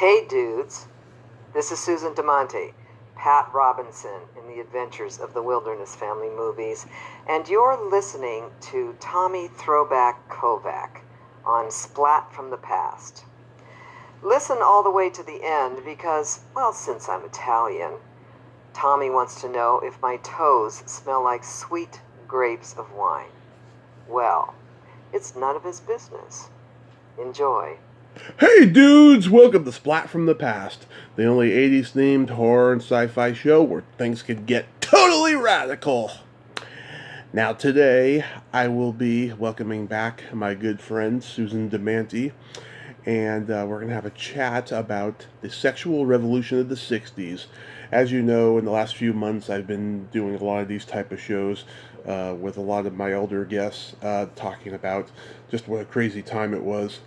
Hey dudes, this is Susan Damante, Pat Robinson in the Adventures of the Wilderness Family movies, and you're listening to Tommy Throwback Kovac on Splat from the Past. Listen all the way to the end because, well, since I'm Italian, Tommy wants to know if my toes smell like sweet grapes of wine. Well, it's none of his business. Enjoy. Hey dudes, welcome to Splat from the Past, the only 80s themed horror and sci-fi show where things could get totally radical. Now today, I will be welcoming back my good friend Susan Damante, and we're going to have a chat about the sexual revolution of the 60s. As you know, in the last few months, I've been doing a lot of these type of shows with a lot of my elder guests talking about just what a crazy time it was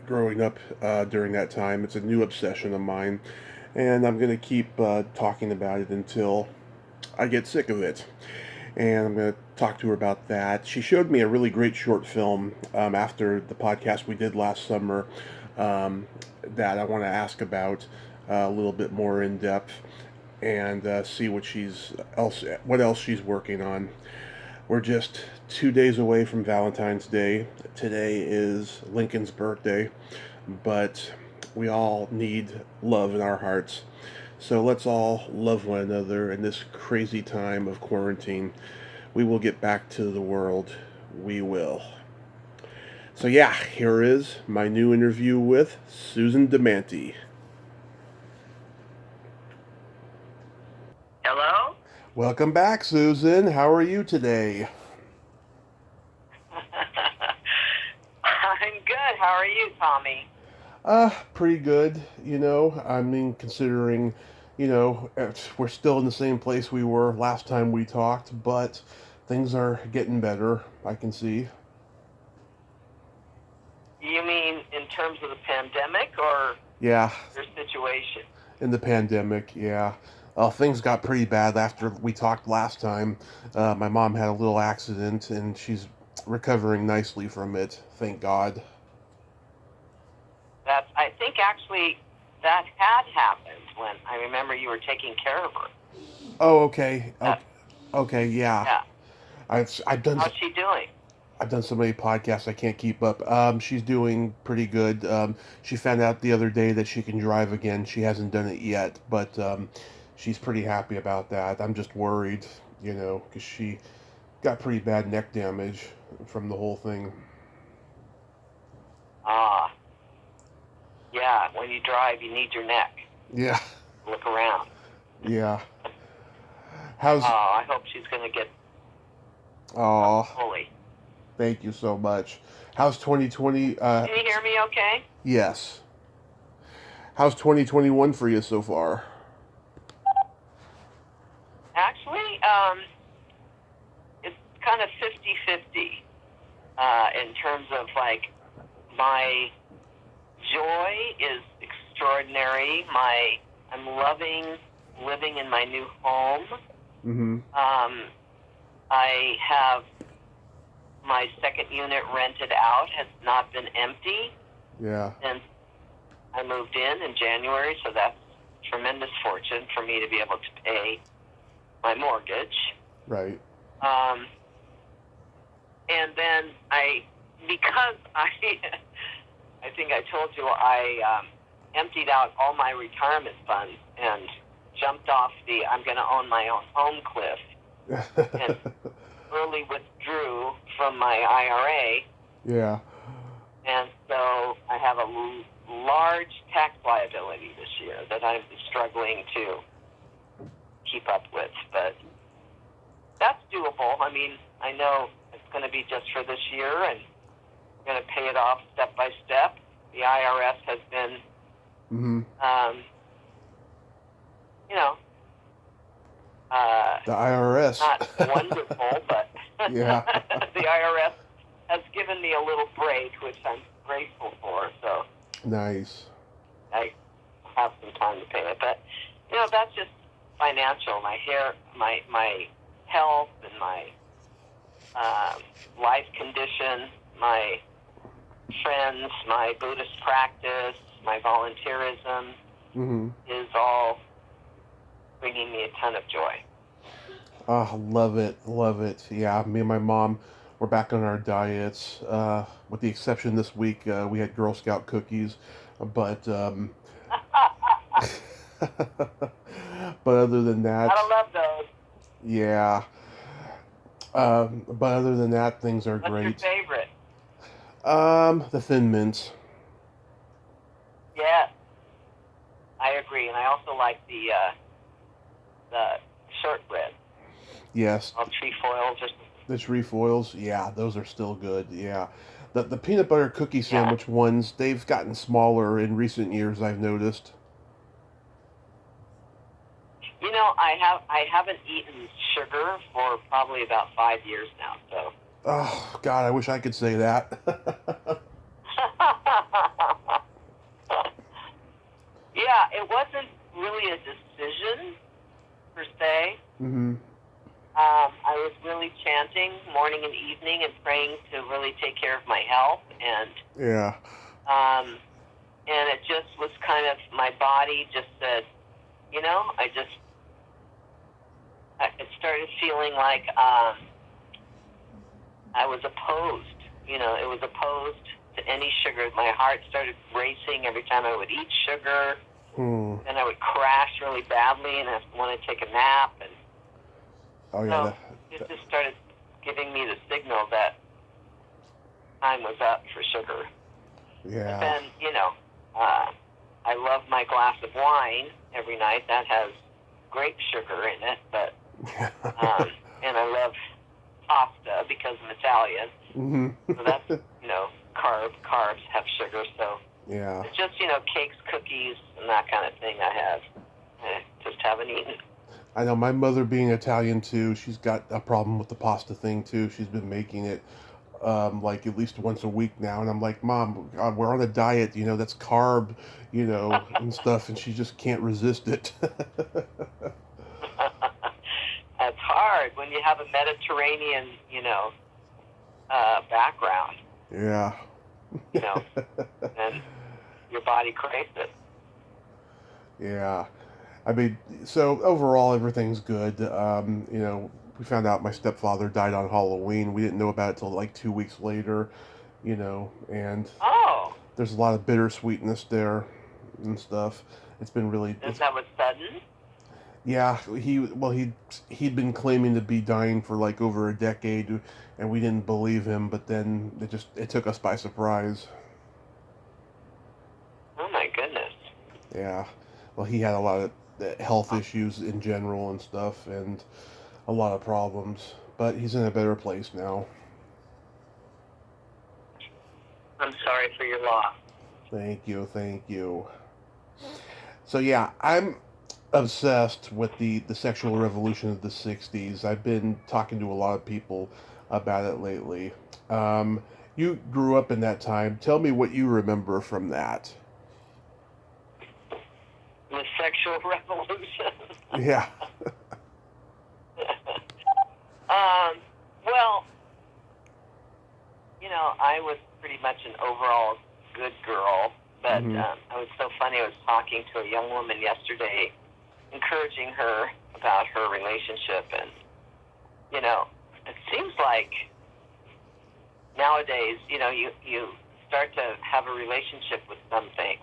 growing up during that time. It's a new obsession of mine, and I'm going to keep talking about it until I get sick of it. And I'm going to talk to her about that. She showed me a really great short film after the podcast we did last summer that I want to ask about a little bit more in depth and see what else she's working on. We're just 2 days away from Valentine's Day. Today is Lincoln's birthday, but we all need love in our hearts. So let's all love one another in this crazy time of quarantine. We will get back to the world. We will. So yeah, here is my new interview with Susan Damante. Hello? Welcome back, Susan. How are you today? I'm good. How are you, Tommy? Pretty good, I mean, considering, we're still in the same place we were last time we talked, but things are getting better, I can see. You mean in terms of the pandemic or Yeah, your situation? in the pandemic, yeah. Things got pretty bad after we talked last time. My mom had a little accident, and she's recovering nicely from it, thank God. I think actually that had happened when I remember you were taking care of her. Oh, okay. Okay, yeah. Yeah. I've done How's she doing? I've done so many podcasts I can't keep up. She's doing pretty good. She found out the other day that she can drive again. She hasn't done it yet, but she's pretty happy about that. I'm just worried, because she got pretty bad neck damage from the whole thing. Yeah, when you drive, you need your neck. Yeah. Look around. Yeah. I hope she's going to get fully. Thank you so much. How's 2020? Can you hear me okay? Yes. How's 2021 for you so far? Actually, it's kind of 50-50 in terms of, like, my joy is extraordinary. I'm loving living in my new home. Mm-hmm. I have my second unit rented out, has not been empty. Yeah. Since I moved in January, so that's tremendous fortune for me to be able to pay my mortgage. Right. And then because I think I told you, I emptied out all my retirement funds and jumped off the I'm going to own my own home cliff and early withdrew from my IRA. Yeah. And so I have a large tax liability this year that I'm struggling to keep up with. But that's doable. I mean, I know it's going to be just for this year, and I'm going to pay it off step by step. The IRS has been, Mm-hmm. The IRS. not wonderful, but Yeah. the IRS has given me a little break, which I'm grateful for. So Nice. I have some time to pay it. But, that's just financial. My hair, my health, and my life condition, my friends, my Buddhist practice, my volunteerism Mm-hmm. is all bringing me a ton of joy. Oh, love it, love it. Yeah, me and my mom, we're back on our diets. With the exception this week, we had Girl Scout cookies, but but other than that, Gotta love those. yeah. But other than that, things are What's your great. favorite? The Thin Mints. Yes, I agree, and I also like the shortbread. Yes, Trefoils or something. the trefoils. Yeah, those are still good. Yeah, the peanut butter cookie Yeah. sandwich ones, they've gotten smaller in recent years. I've noticed. You know, I haven't eaten sugar for probably about 5 years now. So. Oh God, I wish I could say that. Yeah, it wasn't really a decision per se. Mm-hmm. I was really chanting morning and evening and praying to really take care of my health, and Yeah. and it just was kind of, my body just said, you know, it started feeling like I was opposed. You know, it was opposed to any sugar. My heart started racing every time I would eat sugar, and I would crash really badly, and I want to take a nap, and Oh yeah. it just started giving me the signal that time was up for sugar. Yeah. But then, you know, I love my glass of wine every night. That has grape sugar in it, but and I love pasta because I'm Italian. Mm-hmm. So that's, you know, carbs have sugar. So Yeah. it's just, you know, cakes, cookies, and that kind of thing I just haven't eaten. I know my mother being Italian too, she's got a problem with the pasta thing too. She's been making it like at least once a week now, and I'm like, Mom, God, we're on a diet, you know, that's carb, you know, and stuff, and she just can't resist it. That's hard when you have a Mediterranean, you know, background. Yeah. You know, and your body craves it. Yeah. I mean, so overall, everything's good. You know, we found out my stepfather died on Halloween. We didn't know about it till like 2 weeks later, you know, and there's a lot of bittersweetness there and stuff. It's been really. That was sudden? Yeah, he'd been claiming to be dying for like over a decade, and we didn't believe him. But then it took us by surprise. Oh my goodness. Yeah, well, he had a lot of health issues in general and stuff, and a lot of problems. But he's in a better place now. I'm sorry for your loss. Thank you, thank you. So yeah, I'm obsessed with the sexual revolution of the 60s. I've been talking to a lot of people about it lately. You grew up in that time. Tell me what you remember from that. The sexual revolution. Yeah. Well, you know, I was pretty much an overall good girl, but Mm-hmm. it was so funny. I was talking to a young woman yesterday, encouraging her about her relationship, and, you know, it seems like nowadays, you know, you start to have a relationship with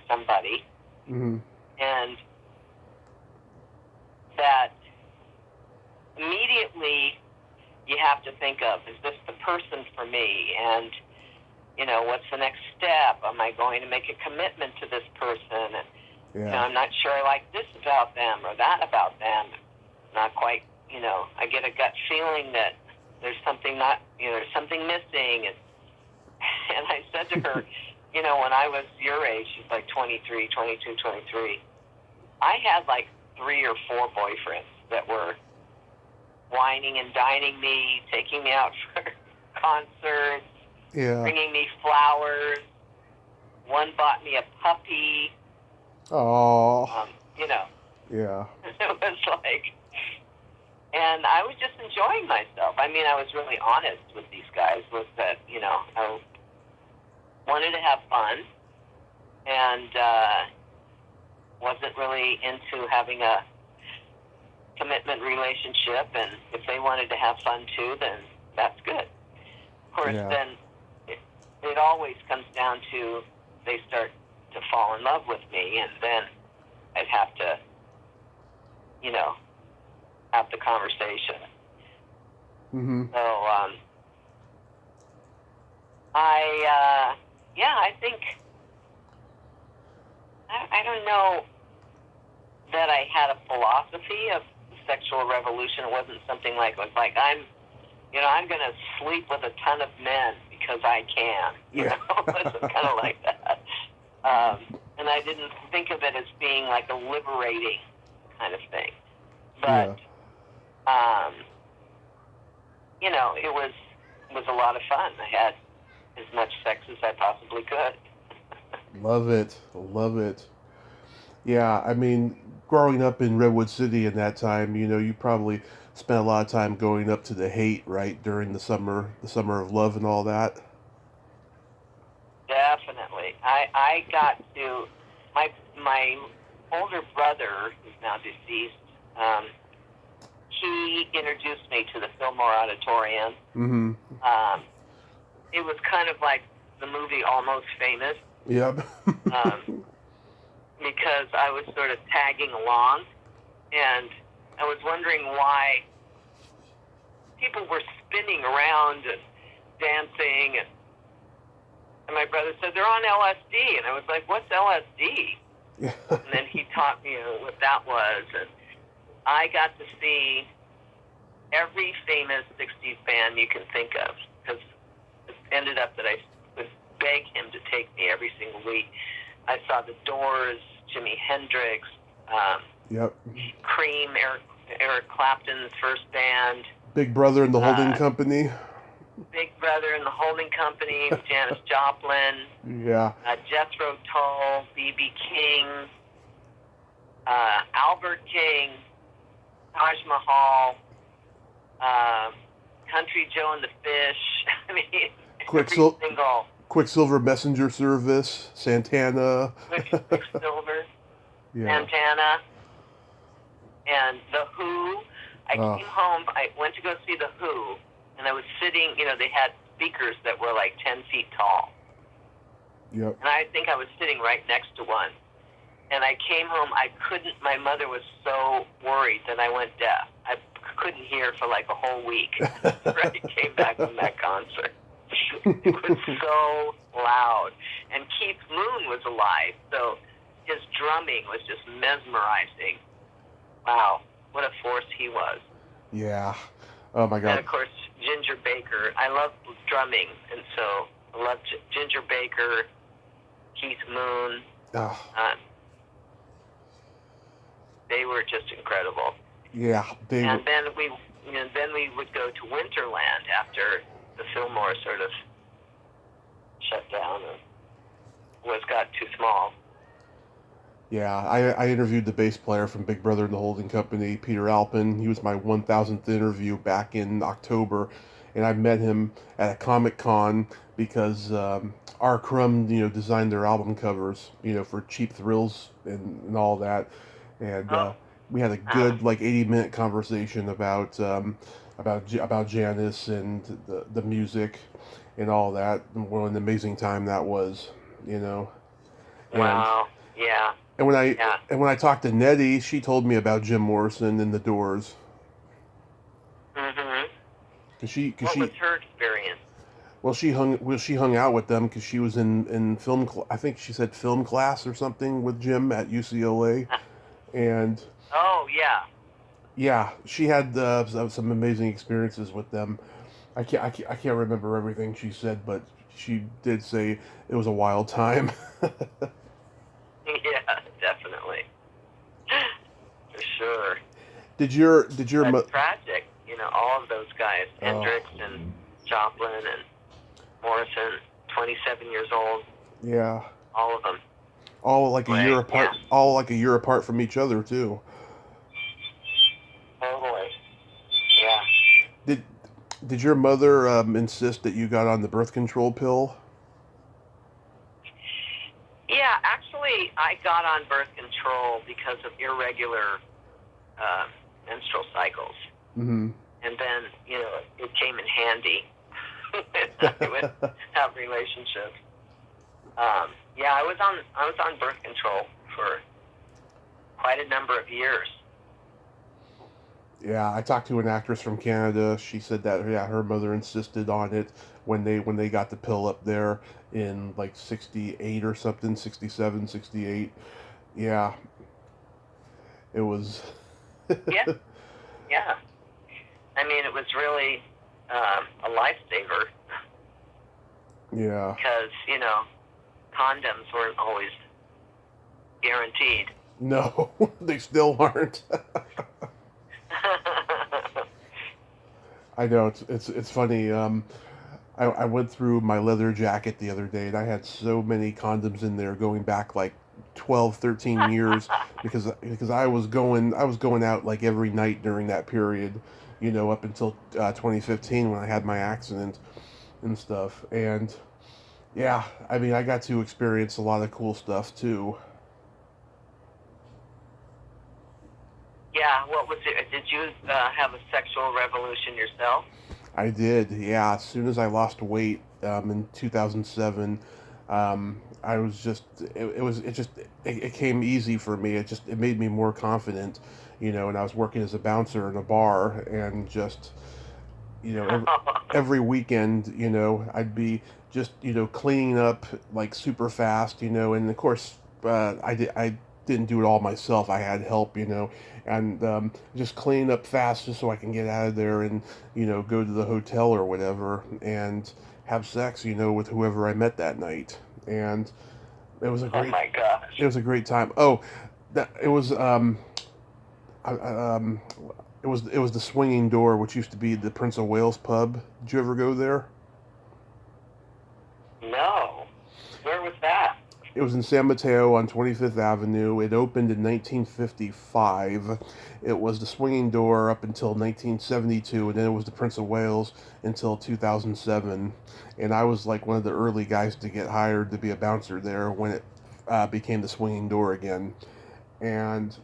somebody, Mm-hmm. and that immediately you have to think of, is this the person for me? And, you know, what's the next step? Am I going to make a commitment to this person? And, you know, I'm not sure I like this about them or that about them. Not quite, you know, I get a gut feeling that there's something there's something missing. And I said to her, you know, when I was your age, she's like 23, 22, 23, I had like 3 or 4 boyfriends that were whining and dining me, taking me out for concerts, bringing me flowers. One bought me a puppy. Oh. You know. Yeah. It was like, and I was just enjoying myself. I mean, I was really honest with these guys, was that, you know, I wanted to have fun, and wasn't really into having a commitment relationship, and if they wanted to have fun too, then that's good. Of course, Yeah. then it always comes down to they start to fall in love with me, and then I'd have to, have the conversation. Mm-hmm. So, I think, I don't know that I had a philosophy of sexual revolution. It wasn't something like I'm going to sleep with a ton of men because I can. Yeah. It was kind of like that. And I didn't think of it as being like a liberating kind of thing. But, it was a lot of fun. I had as much sex as I possibly could. Love it. Love it. Yeah, I mean, growing up in Redwood City in that time, you probably spent a lot of time going up to the Haight, right, during the summer of love and all that. Definitely. I got to, my older brother, who's now deceased, he introduced me to the Fillmore Auditorium. Mm-hmm. It was kind of like the movie Almost Famous. Yep. Because I was sort of tagging along, and I was wondering why people were spinning around and dancing, and my brother said, they're on LSD, and I was like, what's LSD? Yeah. And then he taught me what that was, and I got to see every famous 60s band you can think of, because it ended up that I would beg him to take me every single week. I saw the Doors, Jimi Hendrix, Yep. Cream, Eric Clapton's first band, Big Brother and the Holding Company. Big Brother and the Holding Company, Janis Joplin, Yeah. Jethro Tull, B.B. King, Albert King, Taj Mahal, Country Joe and the Fish. I mean, Quicksilver Messenger Service, Santana. Quicksilver, Yeah. Santana, and The Who. I came home, I went to go see The Who, and I was sitting, they had speakers that were like 10 feet tall. Yep. And I think I was sitting right next to one. And I came home, my mother was so worried that I went deaf. I couldn't hear for like a whole week. I came back from that concert. It was so loud. And Keith Moon was alive, so his drumming was just mesmerizing. Wow, what a force he was. Yeah. Oh my God. And of course, Ginger Baker. I love drumming, and so I love Ginger Baker, Keith Moon. They were just incredible. Yeah. Then we would go to Winterland after the Fillmore sort of shut down and got too small. Yeah, I interviewed the bass player from Big Brother and the Holding Company, Peter Alpin. He was my 1,000th interview back in October, and I met him at a Comic-Con because R. Crumb, designed their album covers, for Cheap Thrills and all that, and we had a good 80-minute conversation about Janis and the music and all that. And what an amazing time that was, Wow. Yeah. And when I talked to Nettie, she told me about Jim Morrison and the Doors. Mm-hmm. What was her experience? Well, she hung out with them because she was in film. I think she said film class or something with Jim at UCLA, and yeah, she had some amazing experiences with them. I can't remember everything she said, but she did say it was a wild time. Yeah, definitely. For sure. Did your That's tragic, all of those guys, Hendrix and Joplin and Morrison, 27 years old. Yeah. All of them. All like a year apart. Yeah. All like a year apart from each other too. Totally. Yeah. Did your mother insist that you got on the birth control pill? Yeah, actually. got on birth control because of irregular menstrual cycles. Mm-hmm. And then, it came in handy when I would have relationships. I was on birth control for quite a number of years. Yeah, I talked to an actress from Canada. She said that her mother insisted on it when they got the pill up there in like 68 or something, 67, 68. Yeah. It was Yeah. Yeah. I mean, it was really a lifesaver. Yeah. Because, condoms weren't always guaranteed. No, they still aren't. I know, it's funny. I went through my leather jacket the other day, and I had so many condoms in there going back like 12, 13 years because I was going out like every night during that period, up until 2015 when I had my accident and stuff. And yeah, I mean, I got to experience a lot of cool stuff too. Yeah, what was it? Did you have a sexual revolution yourself? I did, yeah. As soon as I lost weight in 2007, I was just it came easy for me. It made me more confident, And I was working as a bouncer in a bar, and just every weekend, I'd be just cleaning up like super fast, and of course I didn't do it all myself. I had help, and just clean up fast just so I can get out of there and, go to the hotel or whatever and have sex, with whoever I met that night. And it was a great, oh my gosh. it was a great time. Oh, it was, it was the Swinging Door, which used to be the Prince of Wales pub. Did you ever go there? No. Where was that? It was in San Mateo on 25th Avenue. It opened in 1955. It was the Swinging Door up until 1972, and then it was the Prince of Wales until 2007. And I was like one of the early guys to get hired to be a bouncer there when it became the Swinging Door again. And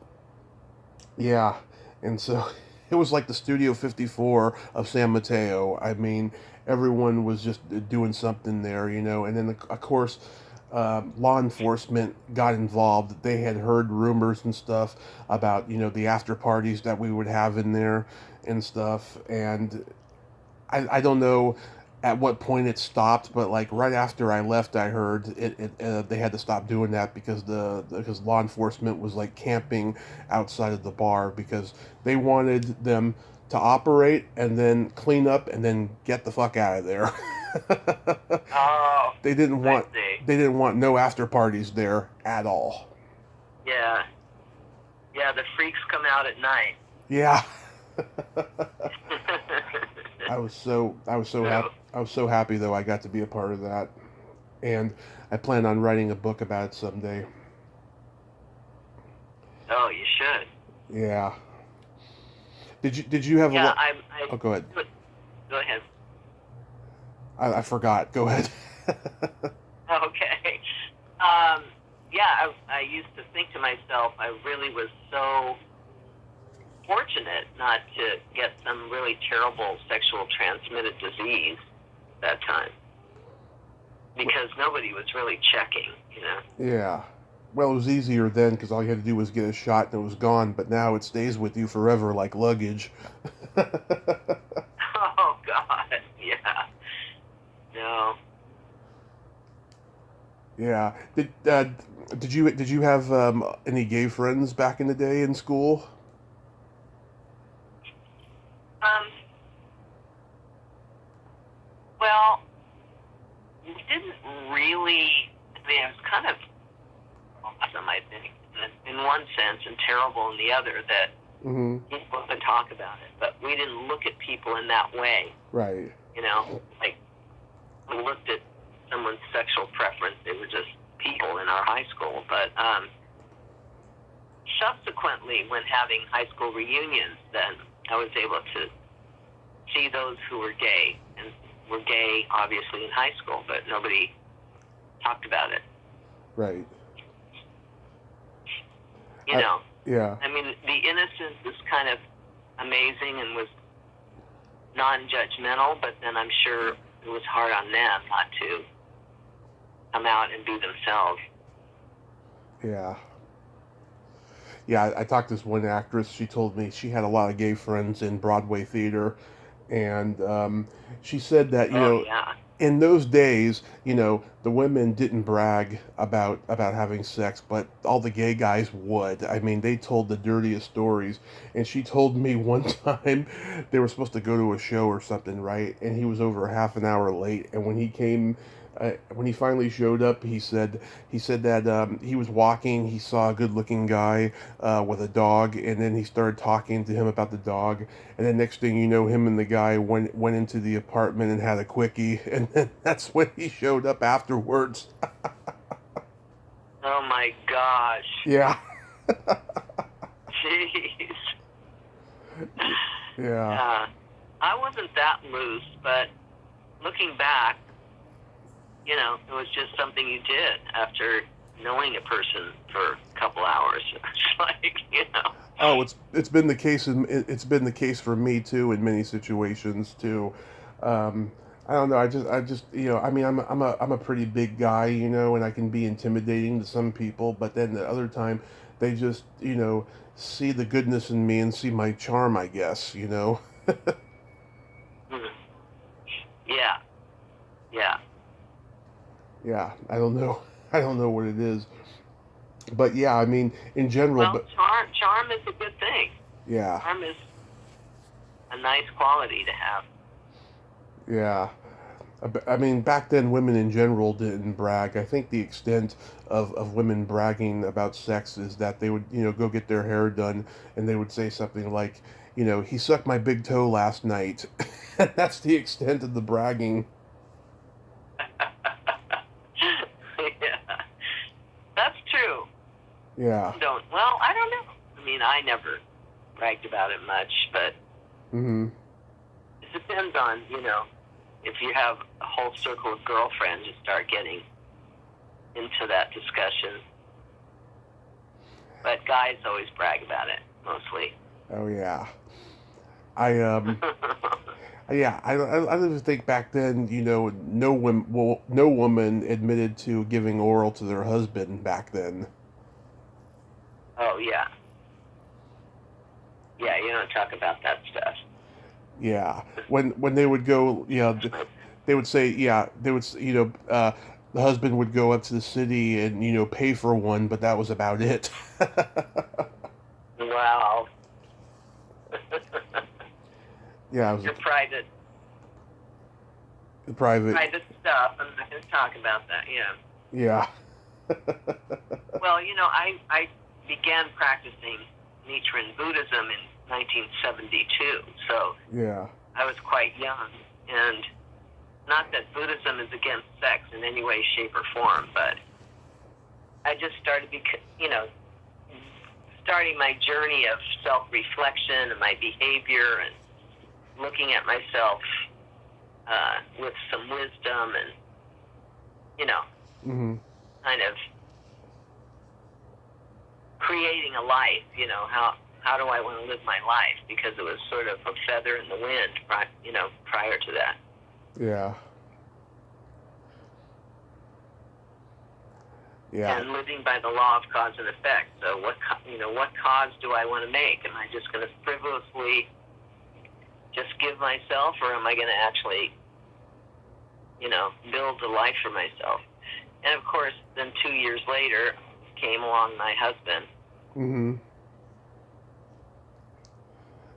yeah, and so it was like the Studio 54 of San Mateo. I mean, everyone was just doing something there, and then of course law enforcement got involved. They had heard rumors and stuff about, the after parties that we would have in there and stuff. And I don't know at what point it stopped, but like right after I left, I heard they had to stop doing that because because law enforcement was like camping outside of the bar because they wanted them to operate and then clean up and then get the fuck out of there. Oh, they didn't want no after parties there at all. Yeah. Yeah, the freaks come out at night. Yeah. I was so happy. I was so happy though I got to be a part of that, and I plan on writing a book about it someday. Oh, you should. Yeah. Did you have Yeah, Oh, go ahead. Go ahead. I forgot. Go ahead. Okay. I used to think to myself, I really was so fortunate not to get some really terrible sexual transmitted disease that time. Because nobody was really checking, Yeah. Well, it was easier then because all you had to do was get a shot and it was gone, but now it stays with you forever like luggage. Oh, God. Yeah. No. Yeah. Did you have any gay friends back in the day in school? Well, we didn't really. I mean, it was kind of awesome, I think, in one sense, and terrible in the other. That people could talk about it, but we didn't look at people in that way. Right. Like we looked at someone's sexual preference. They were just people in our high school. But subsequently, when having high school reunions, then I was able to see those who were gay, and were gay, obviously, in high school, but nobody talked about it. Right. You know, Yeah. I mean, the innocence is kind of amazing and was non-judgmental, but then I'm sure it was hard on them not to come out and be themselves. Yeah. Yeah, I talked to this one actress. She told me she had a lot of gay friends in Broadway theater, and she said that, Yeah. in those days, the women didn't brag about having sex, but all the gay guys would. I mean, they told the dirtiest stories. And she told me one time they were supposed to go to a show or something, right? And he was over half an hour late. And when he finally showed up, he said that he was walking, he saw a good-looking guy with a dog, and then he started talking to him about the dog. And then next thing you know, him and the guy went into the apartment and had a quickie, and then that's when he showed up afterwards. Oh my gosh. Yeah. Jeez. Yeah. I wasn't that loose, but looking back, it was just something you did after knowing a person for a couple hours. It's like, Oh, it's been the case. It's been the case for me too in many situations too. I don't know. I just I mean, I'm a pretty big guy, and I can be intimidating to some people. But then the other time, they just see the goodness in me and see my charm, I guess. Yeah. Yeah. Yeah. I don't know. I don't know what it is. But yeah, I mean, in general. Well, charm is a good thing. Yeah. Charm is a nice quality to have. Yeah. I mean, back then, women in general didn't brag. I think the extent of women bragging about sex is that they would, go get their hair done, and they would say something like, he sucked my big toe last night. That's the extent of the bragging. Yeah. That's true. Yeah. I don't know. I mean, I never bragged about it much, but it depends on, if you have a whole circle of girlfriends, you start getting into that discussion. But guys always brag about it, mostly. Oh yeah. Yeah, I don't even think back then, no woman admitted to giving oral to their husband back then. Oh yeah. Yeah, you don't talk about that stuff. Yeah, when they would go, they would say, the husband would go up to the city and pay for one, but that was about it. Wow. Yeah, it was Your private stuff. I'm not going to talk about that. Yeah. Yeah. Well, I began practicing Nichiren Buddhism in 1972, so Yeah. I was quite young, and not that Buddhism is against sex in any way, shape, or form, but I just started, starting my journey of self-reflection and my behavior and looking at myself with some wisdom and, kind of creating a life, how do I want to live my life? Because it was sort of a feather in the wind, prior to that. Yeah. Yeah. And living by the law of cause and effect. So what cause do I want to make? Am I just going to frivolously just give myself, or am I going to actually, build a life for myself? And of course, then 2 years later came along my husband.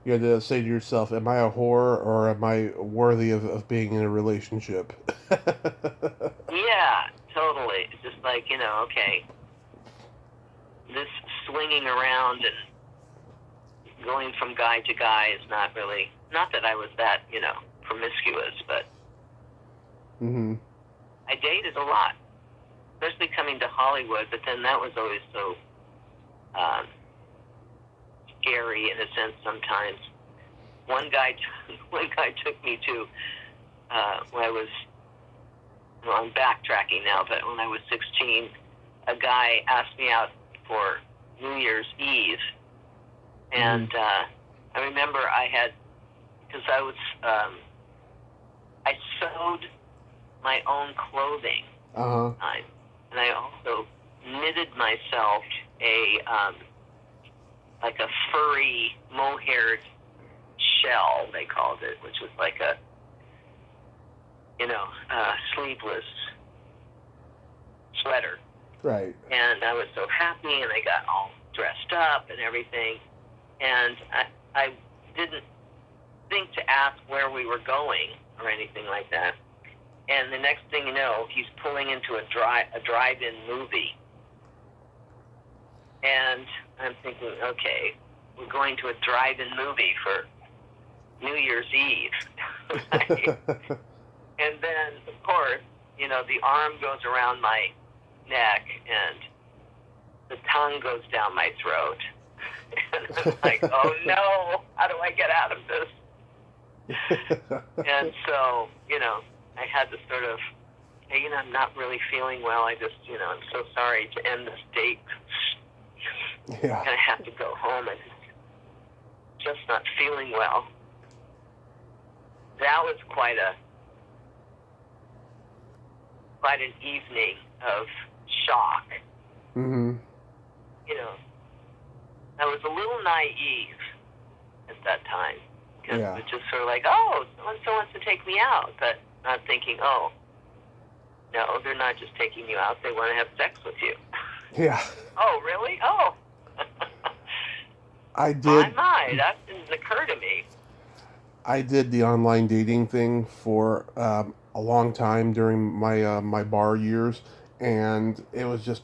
You had to say to yourself, am I a whore or am I worthy of being in a relationship? Yeah, totally. It's just like, okay, this swinging around and going from guy to guy is not that I was that, promiscuous, but I dated a lot, especially coming to Hollywood, but then that was always so scary in a sense sometimes. One guy took me to, when I was, I'm backtracking now, but when I was 16, a guy asked me out for New Year's Eve, and I remember because I sewed my own clothing, and I also knitted myself like a furry mohaired shell, they called it, which was like a sleeveless sweater. Right. And I was so happy, and I got all dressed up and everything, and I didn't think to ask where we were going or anything like that. And the next thing you know, he's pulling into a drive-in movie. And I'm thinking, okay, we're going to a drive-in movie for New Year's Eve. Right? And then, of course, the arm goes around my neck and the tongue goes down my throat. And I'm like, oh no, how do I get out of this? And so, I had to sort of, hey, I'm not really feeling well. I just, I'm so sorry to end this date. Yeah. I'm going to have to go home. I'm just not feeling well. That was quite an evening of shock. Mm-hmm. I was a little naive at that time. Because Yeah. it was just sort of like, oh, so-and-so wants to take me out. But not thinking, oh, no, they're not just taking you out. They want to have sex with you. Yeah. Oh, really? Oh. I did. My, that didn't occur to me. I did the online dating thing for a long time during my my bar years, and it was just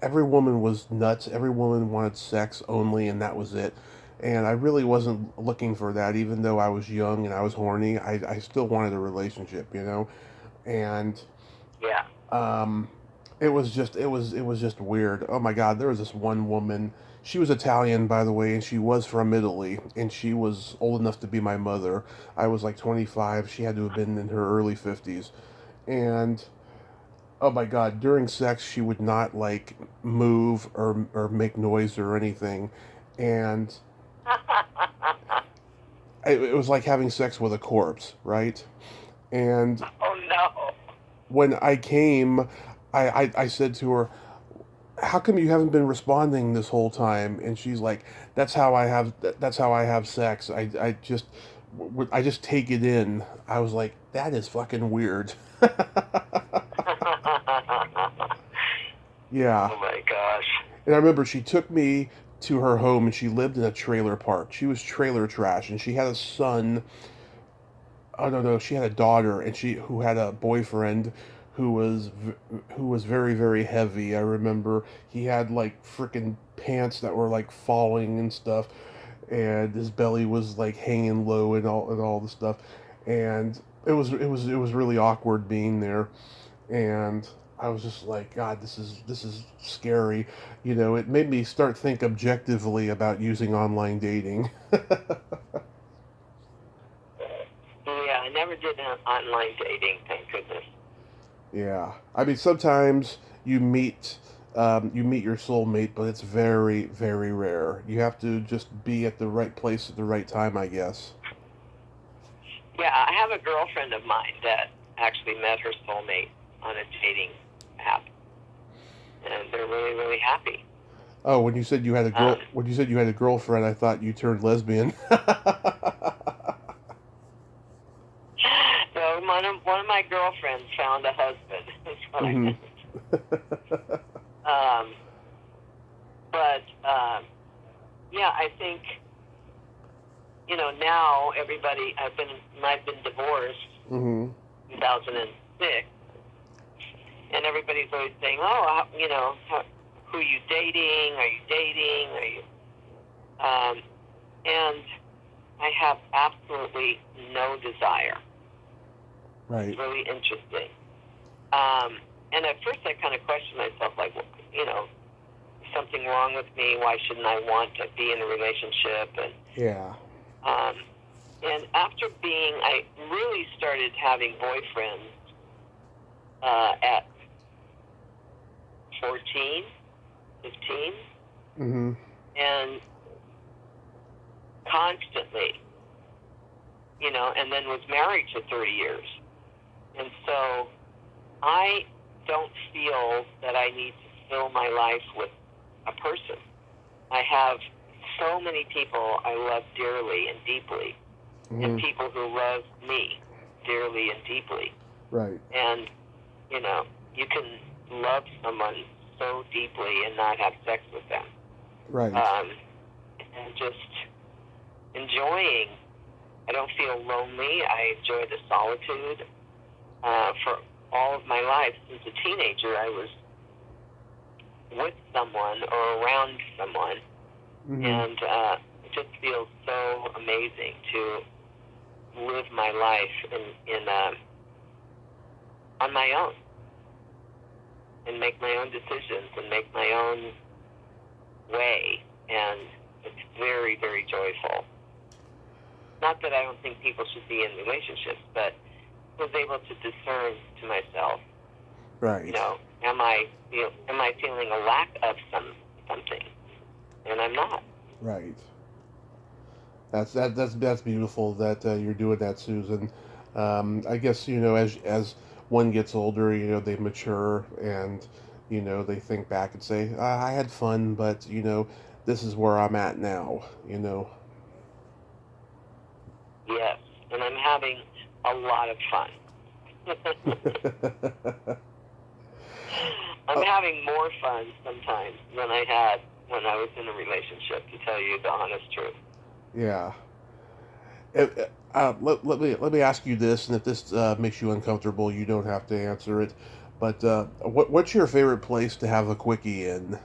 every woman was nuts. Every woman wanted sex only, and that was it. And I really wasn't looking for that, even though I was young and I was horny. I still wanted a relationship, and Yeah. it was just weird. Oh my God, there was this one woman. She was Italian, by the way, and she was from Italy, and she was old enough to be my mother. I was like 25. She had to have been in her early 50s. And oh my God, during sex, she would not like move or make noise or anything. And it was like having sex with a corpse, right? And Oh, no. when I came, I said to her, how come you haven't been responding this whole time? And she's like, that's how I have sex. I just take it in. I was like, that is fucking weird. Yeah. Oh, my gosh. And I remember she took me to her home, and she lived in a trailer park. She was trailer trash, and she had a son. Oh no, she had a daughter, and who had a boyfriend who was very, very heavy. I remember he had like freaking pants that were like falling and stuff, and his belly was like hanging low and all the stuff, and it was really awkward being there, and I was just like, God, this is scary. It made me start think objectively about using online dating. Yeah, I never did online dating, thank goodness. Yeah, I mean, sometimes you meet your soulmate, but it's very, very rare. You have to just be at the right place at the right time, I guess. Yeah, I have a girlfriend of mine that actually met her soulmate on a dating app, and they're really, really happy. Oh, when you said you had a girlfriend, I thought you turned lesbian. So one of my girlfriends found a husband. That's what I meant. But yeah, I think now everybody. I've been divorced in 2006, and everybody's always saying, "Oh, who are you dating? Are you dating? Are you?" And I have absolutely no desire. Right. It's really interesting. And at first I kind of questioned myself, like, is something wrong with me? Why shouldn't I want to be in a relationship? And Yeah. and after I really started having boyfriends at 14, 15, Mm-hmm. and constantly, and then was married for 30 years. And so I don't feel that I need to fill my life with a person. I have so many people I love dearly and deeply, and people who love me dearly and deeply. Right. And, you can love someone so deeply and not have sex with them. Right. And just enjoying. I don't feel lonely. I enjoy the solitude. For all of my life, since a teenager, I was with someone or around someone. And it just feels so amazing to live my life on my own and make my own decisions and make my own way. And it's very, very joyful. Not that I don't think people should be in relationships, but I was able to discern to myself, Right. am I feeling a lack of something? And I'm not. Right. That's beautiful that you're doing that, Susan. I guess as one gets older, they mature and they think back and say, I had fun, but this is where I'm at now. Yes, and I'm having a lot of fun. I'm having more fun sometimes than I had when I was in a relationship, to tell you the honest truth. Yeah. Let me ask you this, and if this makes you uncomfortable, you don't have to answer it. But what's your favorite place to have a quickie in?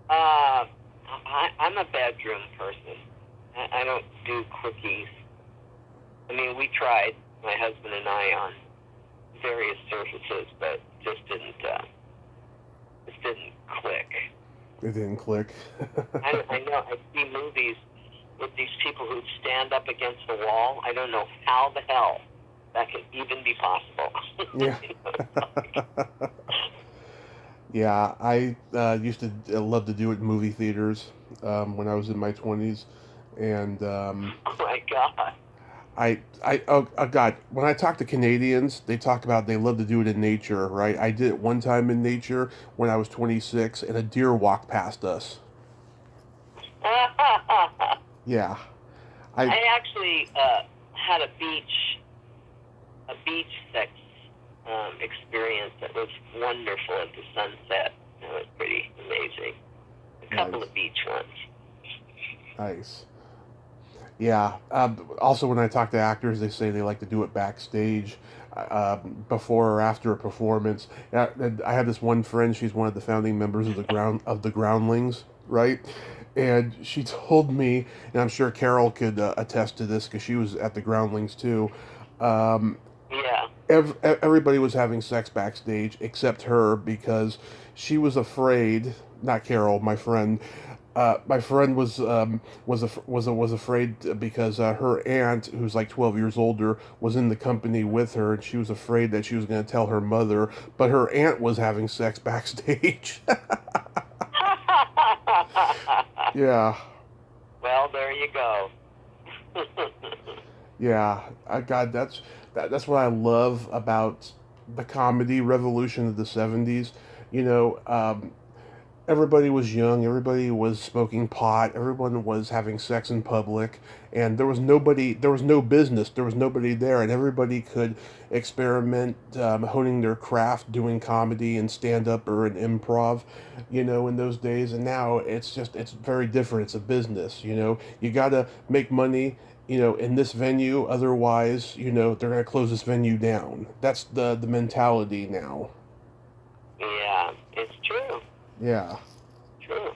I'm a bedroom person. I don't do quickies. I mean, we tried, my husband and I, on various surfaces, but just didn't click. It didn't click. I know. I see movies with these people who stand up against the wall. I don't know how the hell that can even be possible. Yeah. Yeah, I used to love to do it in movie theaters when I was in my 20s, and Oh my God. oh God, when I talk to Canadians, they talk about they love to do it in nature, right? I did it one time in nature when I was 26, and a deer walked past us. Yeah, I I actually had a beach sex experience that was wonderful at the sunset. It was pretty amazing. A couple nice, of beach ones. nice. Yeah. Also, when I talk to actors, they say they like to do it backstage, before or after a performance. And I have this one friend. She's one of the founding members of the Groundlings, right? And she told me, and I'm sure Carol could attest to this because she was at the Groundlings too. Um, Yeah. Everybody was having sex backstage except her because she was afraid. Not Carol, my friend. My friend was afraid because her aunt, who's like 12 years older, was in the company with her, and she was afraid that she was going to tell her mother. But her aunt was having sex backstage. Yeah, Well, there you go. yeah. God, that's what I love about the comedy revolution of the 70s. You know, everybody was young, everybody was smoking pot, everyone was having sex in public, and there was no business, there was nobody there, and everybody could experiment, honing their craft, doing comedy and stand up or an improv, in those days. And now it's very different. It's a business. You got to make money. In this venue, otherwise, they're gonna close this venue down. That's the mentality now. Yeah, it's true. Yeah. True.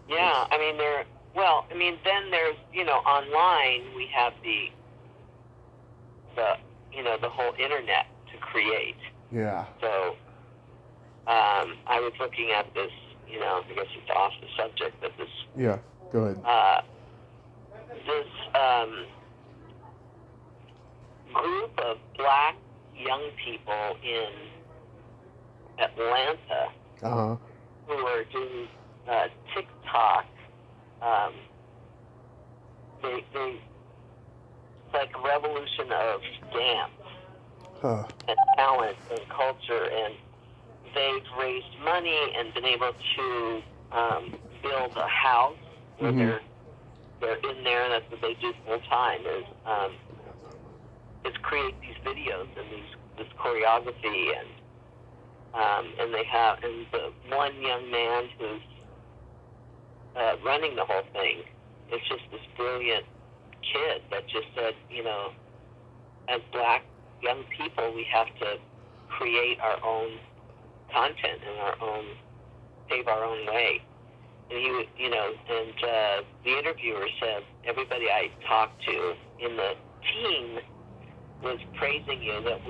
Yeah, I mean, then there's, online we have the whole internet to create. Yeah. So, I was looking at this, I guess it's off the subject, but Yeah. Go ahead. this group of black young people in Atlanta Uh-huh. who are doing TikTok. Um, they it's like a revolution of dance Huh. and talent and culture, and they've raised money and been able to build a house where Mhm. they're in there, and that's what they do full time is create these videos and this choreography, and they have, and the one young man who's running the whole thing is just this brilliant kid that just said, as black young people, we have to create our own content and pave our own way. And the interviewer said, everybody I talked to in the team was praising you, that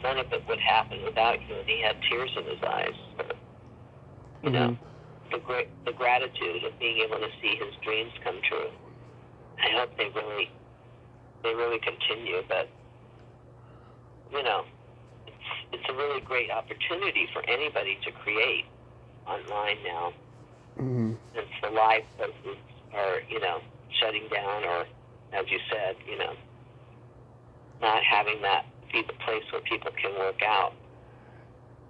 none of it would happen without you, and he had tears in his eyes. Mhm. The gratitude of being able to see his dreams come true. I hope they really continue, but it's a really great opportunity for anybody to create online now. Mhm. Since the live places are, shutting down, or, as you said, not having that be the place where people can work out.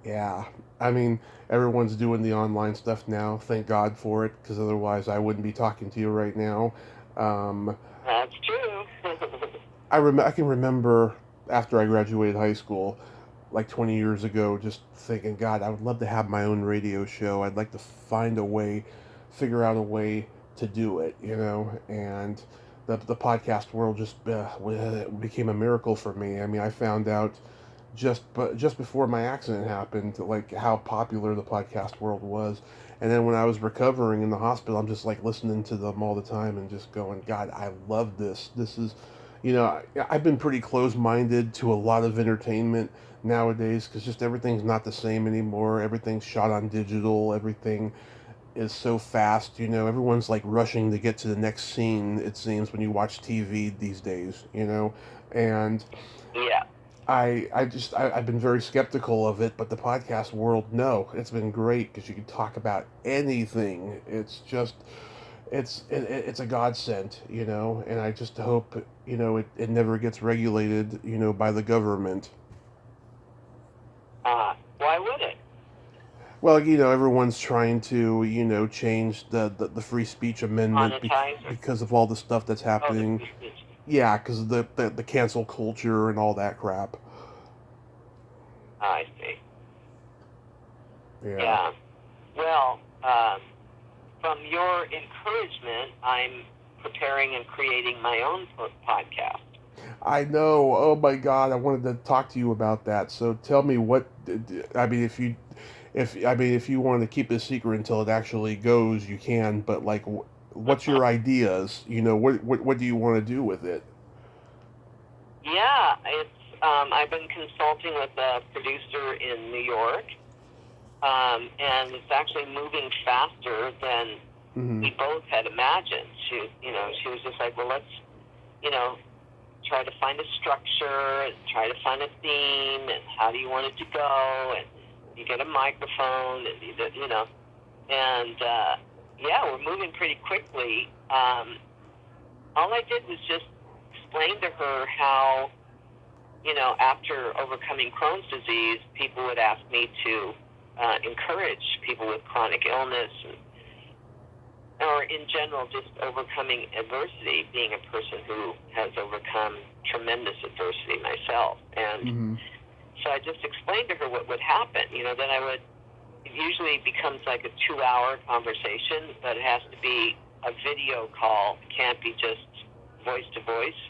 Yeah. I mean, everyone's doing the online stuff now. Thank God for it, because otherwise I wouldn't be talking to you right now. Um, That's true. I can remember after I graduated high school, like 20 years ago, just thinking, God, I would love to have my own radio show. I'd like to find a way, figure out a way to do it, and the podcast world just became a miracle for me. I mean, I found out just before my accident happened, like how popular the podcast world was. And then when I was recovering in the hospital, I'm just like listening to them all the time and just going, God, I love this. This is, I've been pretty close-minded to a lot of entertainment nowadays, because just everything's not the same anymore. Everything's shot on digital. Everything is so fast. Everyone's like rushing to get to the next scene, it seems, when you watch TV these days. And Yeah. I've been very skeptical of it, but the podcast world, no, it's been great, because you can talk about anything. It's just, it's a godsend, and I just hope, it never gets regulated, by the government. Why would it? Well, everyone's trying to, change the free speech amendment Monetize or because of all the stuff that's the happening. free speech? Yeah, because of the cancel culture and all that crap. I see. Yeah. Yeah. Well, from your encouragement, I'm preparing and creating my own podcast. I know. Oh my God, I wanted to talk to you about that. So tell me what. I mean, if you want to keep this secret until it actually goes, you can. But like, what's your ideas? What do you want to do with it? Yeah, it's. I've been consulting with a producer in New York, and it's actually moving faster than Mm-hmm. we both had imagined. She was just like, well, let's, try to find a structure and try to find a theme, and how do you want it to go, and you get a microphone, and and yeah, we're moving pretty quickly. All I did was just explain to her how, after overcoming Crohn's disease, people would ask me to encourage people with chronic illness, or in general, just overcoming adversity, being a person who has overcome tremendous adversity myself. And Mm-hmm. so I just explained to her what would happen. Then it usually becomes like a 2-hour conversation, but it has to be a video call. It can't be just voice to voice,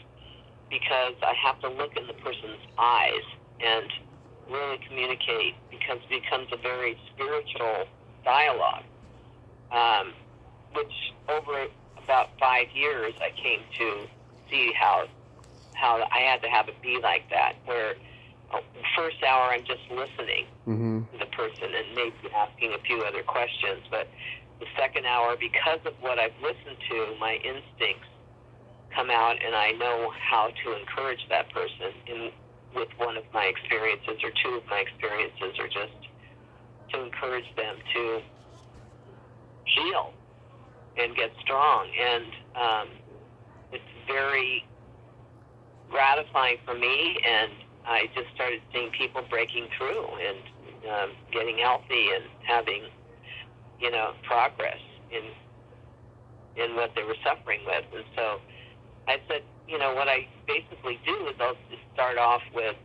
because I have to look in the person's eyes and really communicate, because it becomes a very spiritual dialogue. Which over about 5 years, I came to see how I had to have it be like that, where the first hour I'm just listening Mm-hmm. to the person and maybe asking a few other questions, but the second hour, because of what I've listened to, my instincts come out, and I know how to encourage that person with one of my experiences or two of my experiences, or just to encourage them to heal and get strong. And it's very gratifying for me, and I just started seeing people breaking through and getting healthy and having, progress in what they were suffering with. And so I said, what I basically do is I'll just start off with,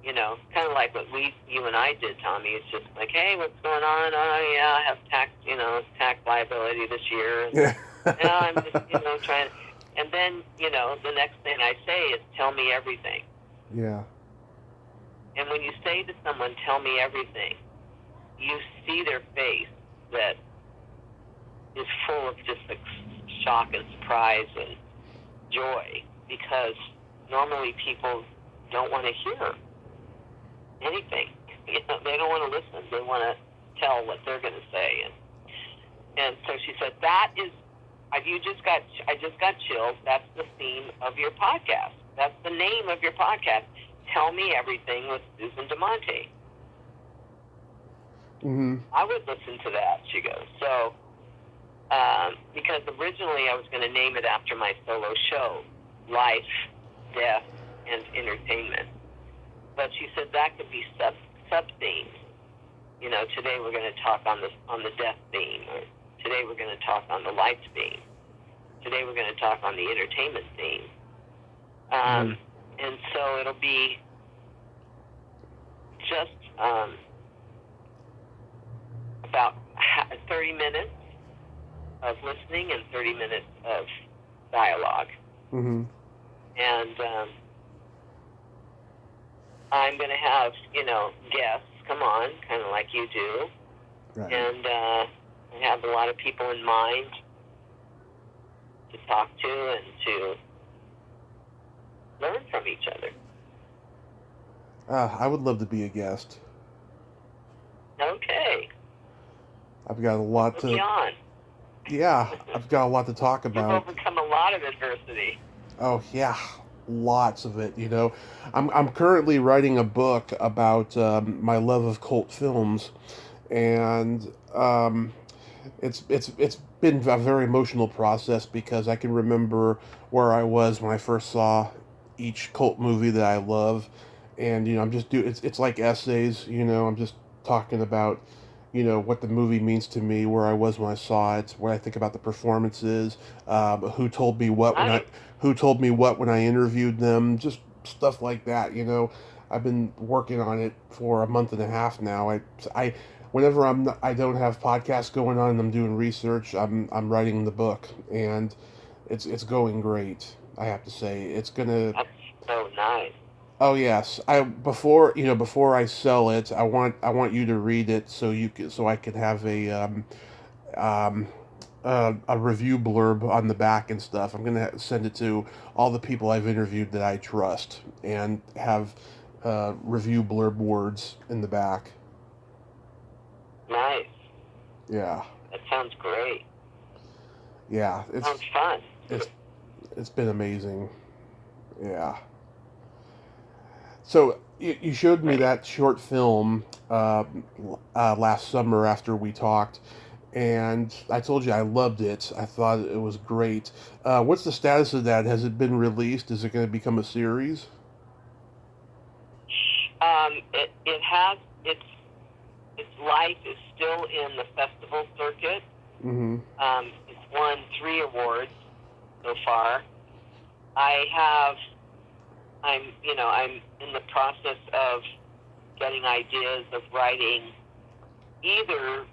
kind of like what you and I did, Tommy. It's just like, hey, what's going on? Oh, yeah, I have tax liability this year. Yeah. I'm just, trying. And then, the next thing I say is, tell me everything. Yeah. And when you say to someone, tell me everything, you see their face that is full of just like shock and surprise and joy, because normally people don't want to hear anything. They don't want to listen. They want to tell what they're going to say. And so she said, I just got chills. That's the theme of your podcast. That's the name of your podcast. Tell me everything with Susan Damante. Mm-hmm. I would listen to that, she goes. So, because originally I was going to name it after my solo show, Life, Death, and Entertainment. But she said that could be sub-themes. Today we're going to talk on the death theme, or today we're going to talk on the life theme. Today we're going to talk on the entertainment theme. And so it'll be just about 30 minutes of listening and 30 minutes of dialogue. Mm-hmm. And I'm going to have, guests come on, kind of like you do. Right. And I have a lot of people in mind to talk to and to learn from each other. I would love to be a guest. Okay. I've got a lot Put me on. Yeah, I've got a lot to talk about. You've overcome a lot of adversity. Oh yeah, lots of it. I'm currently writing a book about my love of cult films, and it's been a very emotional process, because I can remember where I was when I first saw each cult movie that I love, and I'm just it's like essays. I'm just talking about what the movie means to me, where I was when I saw it, what I think about the performances, who told me what when I interviewed them, just stuff like that. I've been working on it for a month and a half now. I whenever I don't have podcasts going on and I'm doing research, I'm writing the book, and it's going great. I have to say, it's gonna. That's so nice. Oh yes, before I sell it, I want you to read it, so I can have a review blurb on the back and stuff. I'm gonna send it to all the people I've interviewed that I trust, and have review blurb words in the back. Nice. Yeah. That sounds great. Yeah, Sounds fun. It's been amazing. Yeah. So you showed me that short film last summer after we talked, and I told you I loved it. I thought it was great. What's the status of that? Has it been released? Is it going to become a series? It has. Its life is still in the festival circuit. Mm-hmm. It's won 3 awards so far. I'm in the process of getting ideas of writing either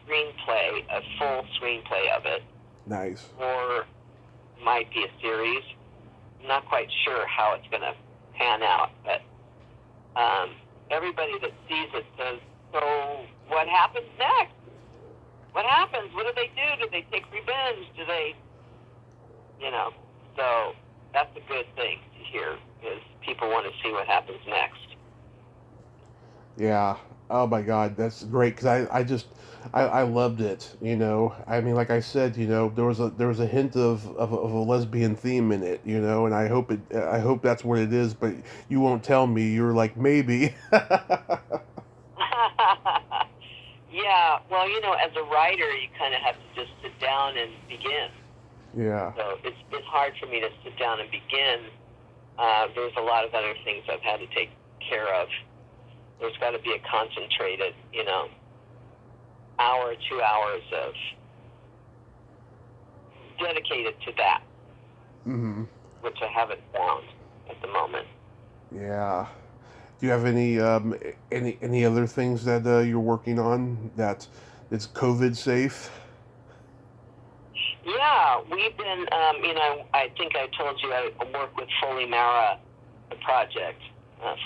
a full screenplay of it. Nice. Or might be a series. I'm not quite sure how it's going to pan out, but everybody that sees it says, so what happens next? What happens? What do they do? Do they take revenge? Do they, so that's a good thing to hear, is people want to see what happens next. Yeah. Oh my God, that's great, because I loved it. I mean, like I said, there was a hint of a lesbian theme in it. And I hope that's what it is. But you won't tell me. You're like, maybe. Yeah, well, as a writer, you kind of have to just sit down and begin. Yeah. So it's hard for me to sit down and begin. There's a lot of other things I've had to take care of. There's got to be a concentrated, hour, 2 hours of dedicated to that, Mm-hmm. which I haven't found at the moment. Yeah. Do you have any other things that you're working on that's COVID safe? Yeah, we've been, I think I told you I work with Foley Mara, the project,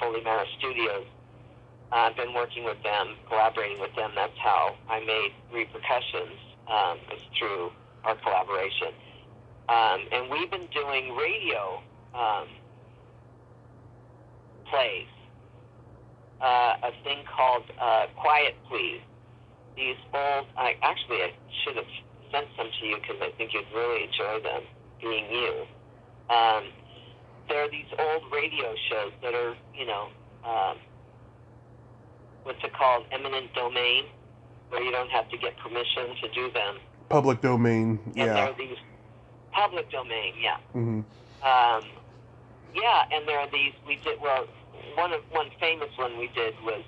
Foley Mara Studios. I've been working with them, collaborating with them. That's how I made Repercussions, was through our collaboration. And we've been doing radio plays, a thing called Quiet Please. These old, I should have sent some to you because I think you'd really enjoy them, being you. There are these old radio shows that are, what's it called, eminent domain, where you don't have to get permission to do them. Public domain, yeah. And there are these public domain, yeah. Mm-hmm. Yeah, and there are these, one famous one we did was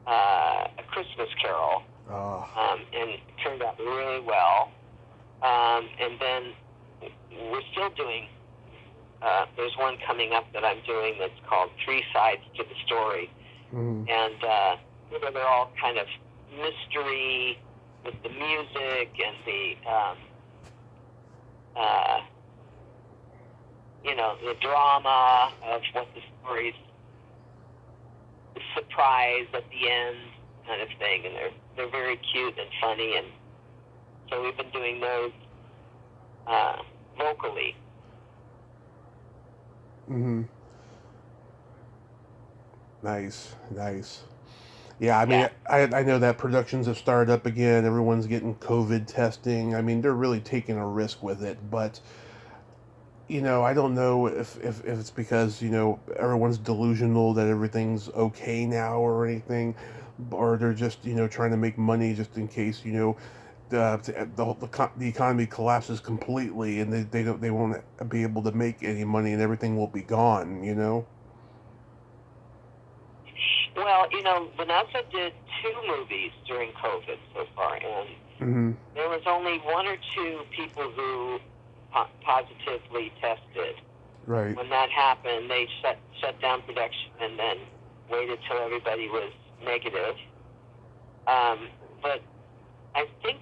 A Christmas Carol, and it turned out really well. And then we're still doing, there's one coming up that I'm doing that's called Three Sides to the Story. Mm-hmm. And they're all kind of mystery with the music and the, the drama of what the story's, the surprise at the end kind of thing. And they're very cute and funny. And so we've been doing those locally. Mm-hmm. Nice. Yeah, I mean, yeah. I know that productions have started up again. Everyone's getting COVID testing. I mean, they're really taking a risk with it. But, I don't know if it's because, everyone's delusional that everything's okay now or anything. Or they're just, trying to make money just in case, the economy collapses completely and they won't be able to make any money and everything will be gone, Well, Vanessa did 2 movies during COVID so far, and mm-hmm. there was only 1 or 2 people who positively tested. Right. When that happened, they shut down production and then waited till everybody was negative. But I think,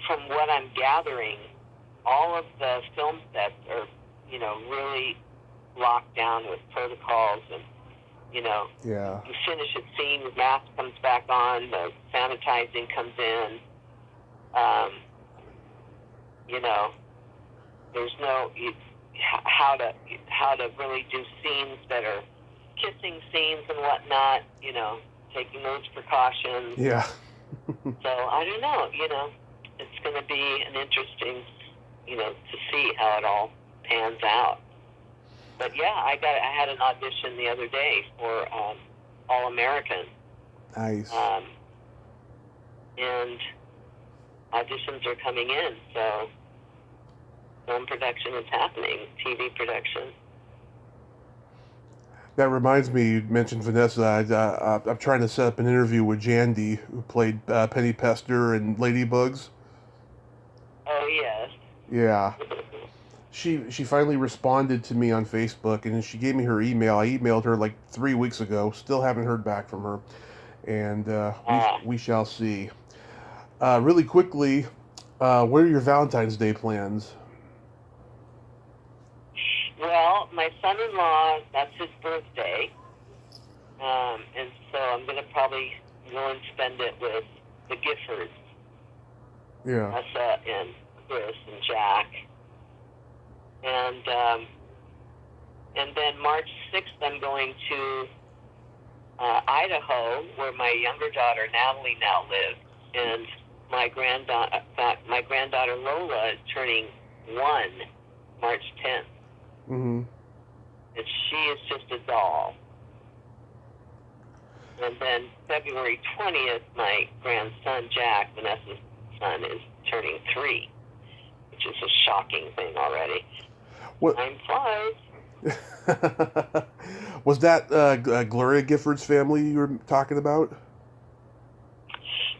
from what I'm gathering, all of the film sets are, really locked down with protocols and, yeah. You finish a scene, the mask comes back on, the sanitizing comes in. There's no how to really do scenes that are kissing scenes and whatnot. Taking those precautions. Yeah. So I don't know. It's going to be an interesting, to see how it all pans out. But yeah, I had an audition the other day for All American. Nice. And auditions are coming in, so film production is happening, TV production. That reminds me, you mentioned Vanessa. I'm trying to set up an interview with Jandy, who played Penny Pester and Ladybugs. Oh, yes. Yeah. She finally responded to me on Facebook, and she gave me her email. I emailed her like 3 weeks ago. Still haven't heard back from her, and we shall see. Really quickly, what are your Valentine's Day plans? Well, my son-in-law, that's his birthday, and so I'm going to probably go and spend it with the Giffords. Yeah. Tessa and Chris and Jack. And then March 6th, I'm going to Idaho, where my younger daughter Natalie now lives, and my granddaughter Lola is turning 1 March 10th. Mm-hmm. And she is just a doll. And then February 20th, my grandson, Jack, Vanessa's son, is turning 3, which is a shocking thing already. What? Time flies. Was that Gloria Gifford's family you were talking about?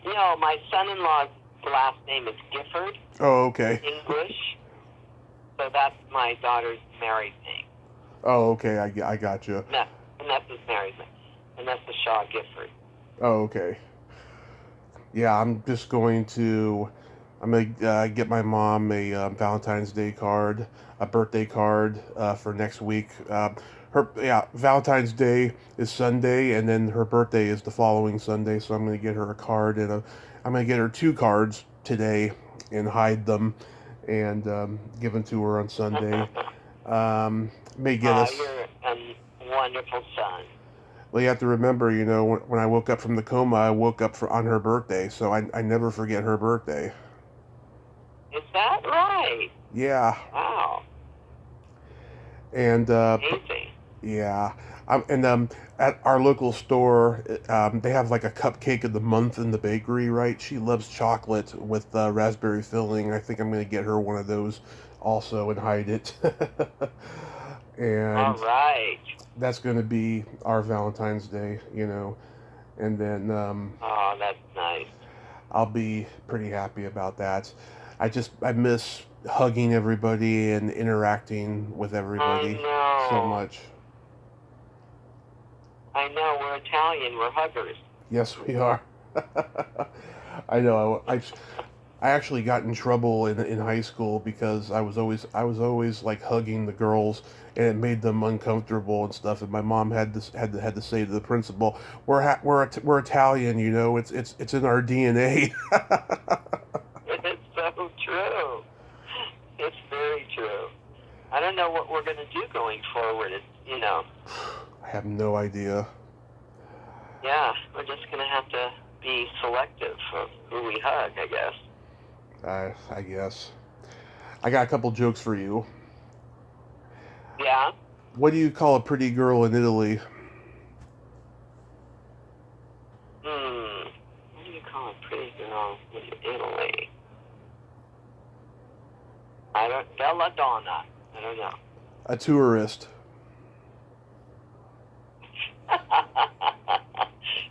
No, my son-in-law's last name is Gifford. Oh, okay. English. So that's my daughter's married name. Oh, okay. I got you. Vanessa's married name. Vanessa Shaw Gifford. Oh, okay. Yeah, I'm gonna get my mom a Valentine's Day card, a birthday card for next week. Valentine's Day is Sunday, and then her birthday is the following Sunday. So I'm gonna get her a card, and I'm gonna get her 2 cards today and hide them, and give them to her on Sunday. May get us. You're a wonderful son. Well, you have to remember, when I woke up from the coma, I woke up on her birthday, so I never forget her birthday. Is that right? Yeah. Wow. And amazing. Yeah. At our local store, they have like a cupcake of the month in the bakery, right? She loves chocolate with raspberry filling. I think I'm going to get her one of those also and hide it. And all right. that's going to be our Valentine's Day, and then oh, that's nice. I'll be pretty happy about that. I miss hugging everybody and interacting with everybody so much. I know, we're Italian, we're huggers. Yes, we are. I know. I actually got in trouble in high school because I was always like hugging the girls, and it made them uncomfortable and stuff. And my mom had to say to the principal, "We're Italian, it's in our DNA." It's so true. It's very true. I don't know what we're going to do going forward. I have no idea. Yeah, we're just going to have to be selective of who we hug, I guess. I guess. I got a couple jokes for you. Yeah? What do you call a pretty girl in Italy? What do you call a pretty girl in Italy? Bella Donna. I don't know. A tourist.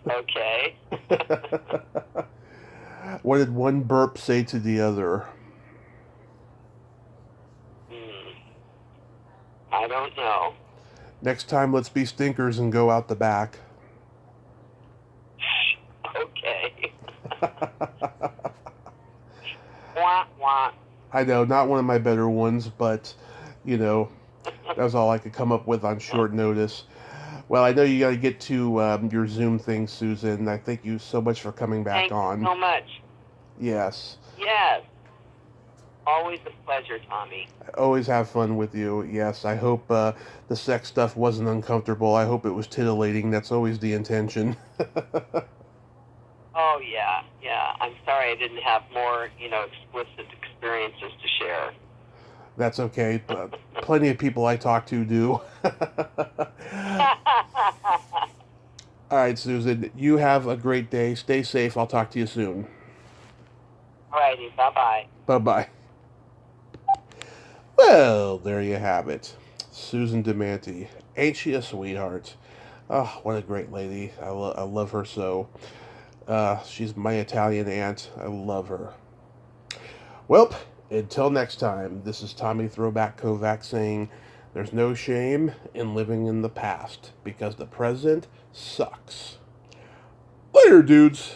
Okay. What did one burp say to the other? I don't know. Next time, let's be stinkers and go out the back. Okay. Wah, wah. I know, not one of my better ones, but, that was all I could come up with on short notice. Well, I know you got to get to your Zoom thing, Susan. I thank you so much for coming back on. Thanks so much. Yes. Yes. Always a pleasure, Tommy. I always have fun with you. Yes, I hope the sex stuff wasn't uncomfortable. I hope it was titillating. That's always the intention. Oh, yeah. I'm sorry I didn't have more, explicit experiences to share. That's okay. But plenty of people I talk to do. All right, Susan. You have a great day. Stay safe. I'll talk to you soon. All righty. Bye-bye. Bye-bye. Well, there you have it. Susan Damante. Ain't she a sweetheart? Oh, what a great lady. I love her so. She's my Italian aunt. I love her. Well, until next time, this is Tommy Throwback Kovac saying there's no shame in living in the past because the present sucks. Later, dudes.